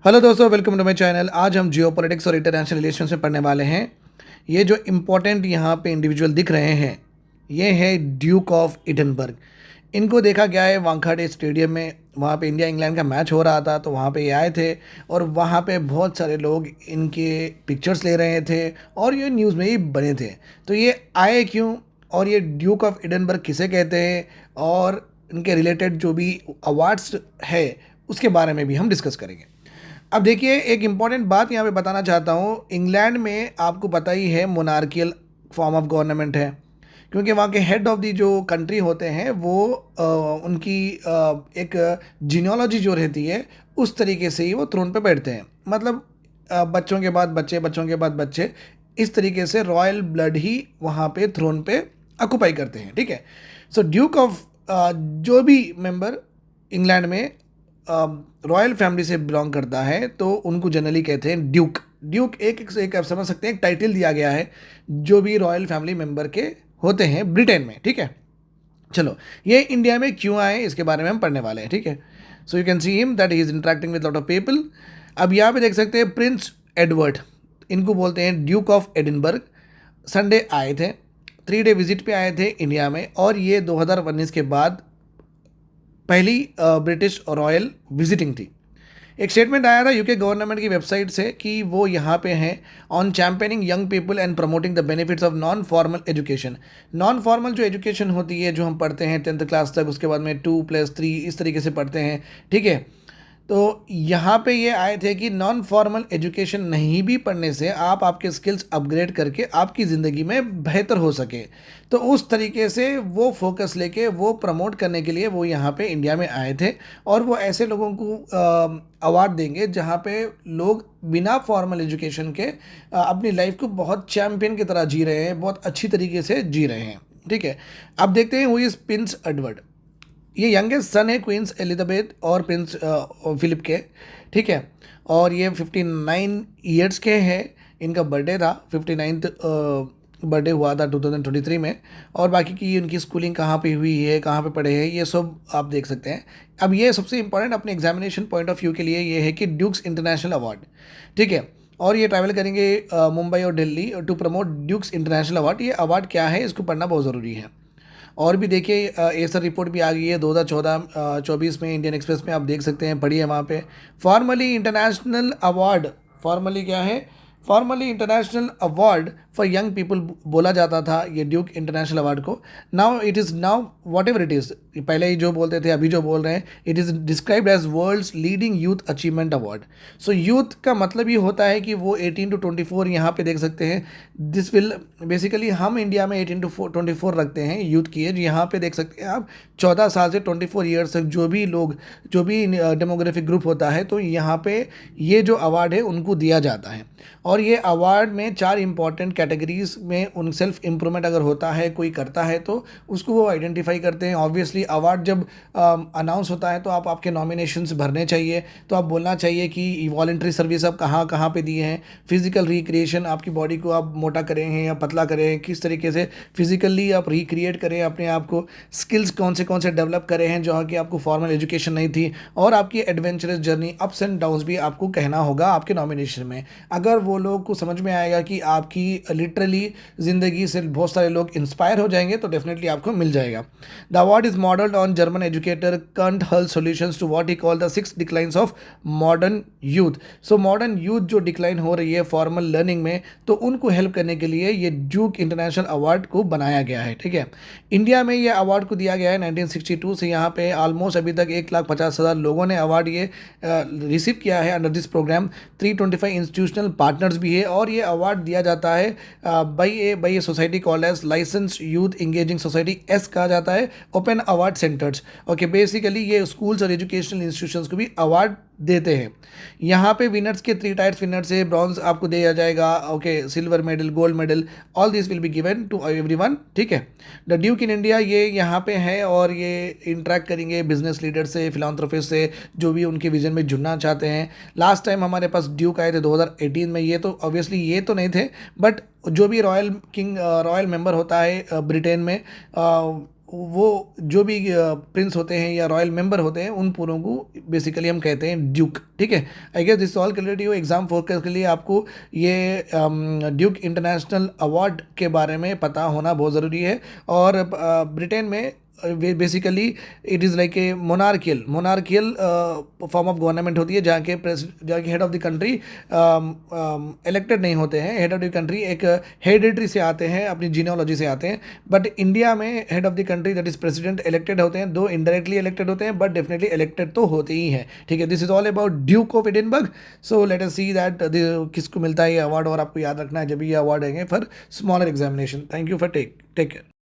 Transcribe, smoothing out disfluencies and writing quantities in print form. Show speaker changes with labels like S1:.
S1: Hello दोस्तों, welcome to my channel. आज हम जियो पॉलिटिक्स और इंटरनेशनल रिलेशंस में पढ़ने वाले हैं। ये जो इम्पोर्टेंट यहाँ पे इंडिविजुअल दिख रहे हैं, ये है ड्यूक ऑफ एडिनबर्ग। इनको देखा गया है वानखेड़े स्टेडियम में। वहाँ पे इंडिया इंग्लैंड का मैच हो रहा था, तो वहाँ पे ये आए थे और वहाँ पे बहुत सारे लोग इनके पिक्चर्स ले रहे थे और ये न्यूज़ में ही बने थे। तो ये आए क्यों और ये ड्यूक ऑफ एडिनबर्ग किसे कहते हैं और इनके रिलेटेड जो भी अवार्ड्स है उसके बारे में भी हम डिस्कस करेंगे। अब देखिए, एक इम्पॉर्टेंट बात यहाँ पे बताना चाहता हूँ। इंग्लैंड में आपको पता ही है मोनार्कियल फॉर्म ऑफ गवर्नमेंट है, क्योंकि वहाँ के हेड ऑफ दी जो कंट्री होते हैं वो उनकी एक जीनियोलॉजी जो रहती है उस तरीके से ही वो थ्रोन पे बैठते हैं। मतलब बच्चों के बाद बच्चे, बच्चों के बाद बच्चे, इस तरीके से रॉयल ब्लड ही वहाँ पे थ्रोन पे ऑक्यूपाई करते हैं। ठीक है। सो ड्यूक ऑफ जो भी मेंबर इंग्लैंड में रॉयल फैमिली से बिलोंग करता है तो उनको जनरली कहते हैं ड्यूक। ड्यूक एक आप समझ सकते हैं, एक टाइटल दिया गया है जो भी रॉयल फैमिली मेंबर के होते हैं ब्रिटेन में। ठीक है। चलो, ये इंडिया में क्यों आए इसके बारे में हम पढ़ने वाले हैं। ठीक है। So you can see him that he is interacting with lot of people. अब यहाँ पे देख सकते हैं प्रिंस एडवर्ड, इनको बोलते हैं ड्यूक ऑफ एडिनबर्ग। संडे आए थे, 3 डे विजिट पे आए थे इंडिया में, और ये 2019 के बाद पहली ब्रिटिश रॉयल विजिटिंग थी। एक स्टेटमेंट आया था यूके गवर्नमेंट की वेबसाइट से कि वो यहाँ पे हैं on championing young people and promoting the benefits of non formal education. Non formal जो एजुकेशन होती है, जो हम पढ़ते हैं 10th क्लास तक, उसके बाद में 2+3 इस तरीके से पढ़ते हैं। ठीक है। तो यहाँ पे ये आए थे कि नॉन फॉर्मल एजुकेशन नहीं भी पढ़ने से आप आपके स्किल्स अपग्रेड करके आपकी ज़िंदगी में बेहतर हो सके। तो उस तरीके से वो फोकस लेके वो प्रमोट करने के लिए वो यहाँ पे इंडिया में आए थे, और वो ऐसे लोगों को अवार्ड देंगे जहाँ पे लोग बिना फॉर्मल एजुकेशन के अपनी लाइफ को बहुत चैम्पियन की तरह जी रहे हैं, बहुत अच्छी तरीके से जी रहे हैं। ठीक है। अब देखते हैं हुई इज़ प्रिंस एडवर्ड। ये यंगेस्ट सन है क्वींस एलिजाबेथ और प्रिंस फिलिप के। ठीक है। और ये 59 ईयर्स के हैं। इनका बर्थडे था, 59th बर्थडे हुआ था 2023 में। और बाकी की इनकी स्कूलिंग कहाँ पे हुई है, कहाँ पे पढ़े हैं, ये सब आप देख सकते हैं। अब ये सबसे इंपॉर्टेंट अपने एग्जामिनेशन पॉइंट ऑफ व्यू के लिए ये है कि ड्यूक्स इंटरनेशनल अवार्ड। ठीक है। और ये ट्रैवल करेंगे मुंबई और Delhi to promote Duke's international award. ये अवार्ड क्या है, इसको पढ़ना बहुत ज़रूरी है। और भी देखिए, एसर रिपोर्ट भी आ गई है 2014-24 में, इंडियन एक्सप्रेस में आप देख सकते हैं, पढ़िए वहाँ पे। फॉर्मली इंटरनेशनल अवार्ड, फॉर्मली क्या है, formally international award for young people बोला जाता था ये ड्यूक इंटरनेशनल अवार्ड को। Now it is, now what ever it is, पहले ही जो बोलते थे अभी जो बोल रहे हैं, it is described as world's leading youth achievement award. So youth का मतलब ये होता है कि वो 18 to 24, यहाँ पे देख सकते हैं। दिस विल बेसिकली, हम इंडिया में 18 to 24 रखते हैं यूथ की एज। यहाँ पे देख सकते हैं आप 14 साल से 24 ईयर्स तक जो भी लोग, जो भी डेमोग्राफिक ग्रुप होता है, तो यहाँ पे ये जो अवार्ड है उनको दिया जाता है। और ये अवार्ड में 4 इंपॉर्टेंट कैटेगरीज में उन सेल्फ इम्प्रूवमेंट अगर होता है, कोई करता है, तो उसको वो आइडेंटिफाई करते हैं। ऑब्वियसली अवार्ड जब अनाउंस होता है तो आप आपके नॉमिनेशंस भरने चाहिए, तो आप बोलना चाहिए कि वॉलंटरी सर्विस आप कहाँ कहाँ पे दिए हैं, फिजिकल रिक्रिएशन, आपकी बॉडी को आप मोटा करें हैं या पतला करें हैं, किस तरीके से फिजिकली आप रिक्रिएट करें अपने आप को, स्किल्स कौन से डेवलप करें हैं जहाँ की आपको फॉर्मल एजुकेशन नहीं थी, और आपकी adventurous journey, ups and downs भी आपको कहना होगा आपके नॉमिनेशन में। अगर वो लोग को समझ में आएगा कि आपकी लिटरली ज़िंदगी से बहुत सारे लोग इंस्पायर हो जाएंगे, तो डेफिनेटली आपको मिल जाएगा। The award is modelled on German educator Kurt Hahn solutions to what he call the 6 declines of modern youth. So modern youth जो डिक्लाइन हो रही है फॉर्मल लर्निंग में, तो उनको हेल्प करने के लिए ये ड्यूक इंटरनेशनल अवार्ड को बनाया गया है। ठीक है। इंडिया में ये अवार्ड को दिया गया है 1962 से। यहाँ पे ऑलमोस्ट अभी तक 1,50,000 लोगों ने अवार्ड ये रिसीव किया है under this program. 325 institutional partners भी है, और ये अवार्ड दिया जाता है by a society called as license youth engaging society, एस कहा जाता है, open award centres. Okay, basically ये स्कूल्स और एजुकेशनल इंस्टीट्यूशंस को भी अवार्ड देते हैं। यहाँ पे विनर्स के 3 टाइप्स विनर से ब्रॉन्ज आपको दिया जाएगा। Okay, silver medal, gold medal, all this will be given to everyone. ठीक है। द ड्यूक इन इंडिया ये यहाँ पे है, और ये इंटरेक्ट करेंगे बिजनेस लीडर से, फिलांथ्रोपिस्ट से, जो भी उनके विजन में जुड़ना चाहते हैं। लास्ट टाइम हमारे पास ड्यूक आए थे 2018 में। ये तो ऑब्वियसली ये तो नहीं थे, बट जो भी रॉयल मेंबर होता है ब्रिटेन में, वो जो भी प्रिंस होते हैं या रॉयल मेंबर होते हैं उन पूरों को बेसिकली हम कहते हैं ड्यूक। ठीक है, I guess this all clear to you. Exam focus के लिए आपको ये ड्यूक इंटरनेशनल अवार्ड के बारे में पता होना बहुत ज़रूरी है। और ब्रिटेन में basically it is like a monarchial form of government होती है, जहाँ के head of the country elected नहीं होते हैं। हेड ऑफ द कंट्री एक हेरिडिटरी से आते हैं, अपनी जीनियोलॉजी से आते हैं। बट इंडिया में head of the country that is president elected होते हैं, दो इनडायरेक्टली इलेक्टेड होते हैं बट डेफिनेटली इलेक्टेड तो होते ही हैं। ठीक है, this is all about Duke of Edinburgh. So let us see that किसको मिलता है ये अवार्ड, और आपको याद रखना है जब भी ये अवार्ड आएंगे for smaller examination. Thank you for take care.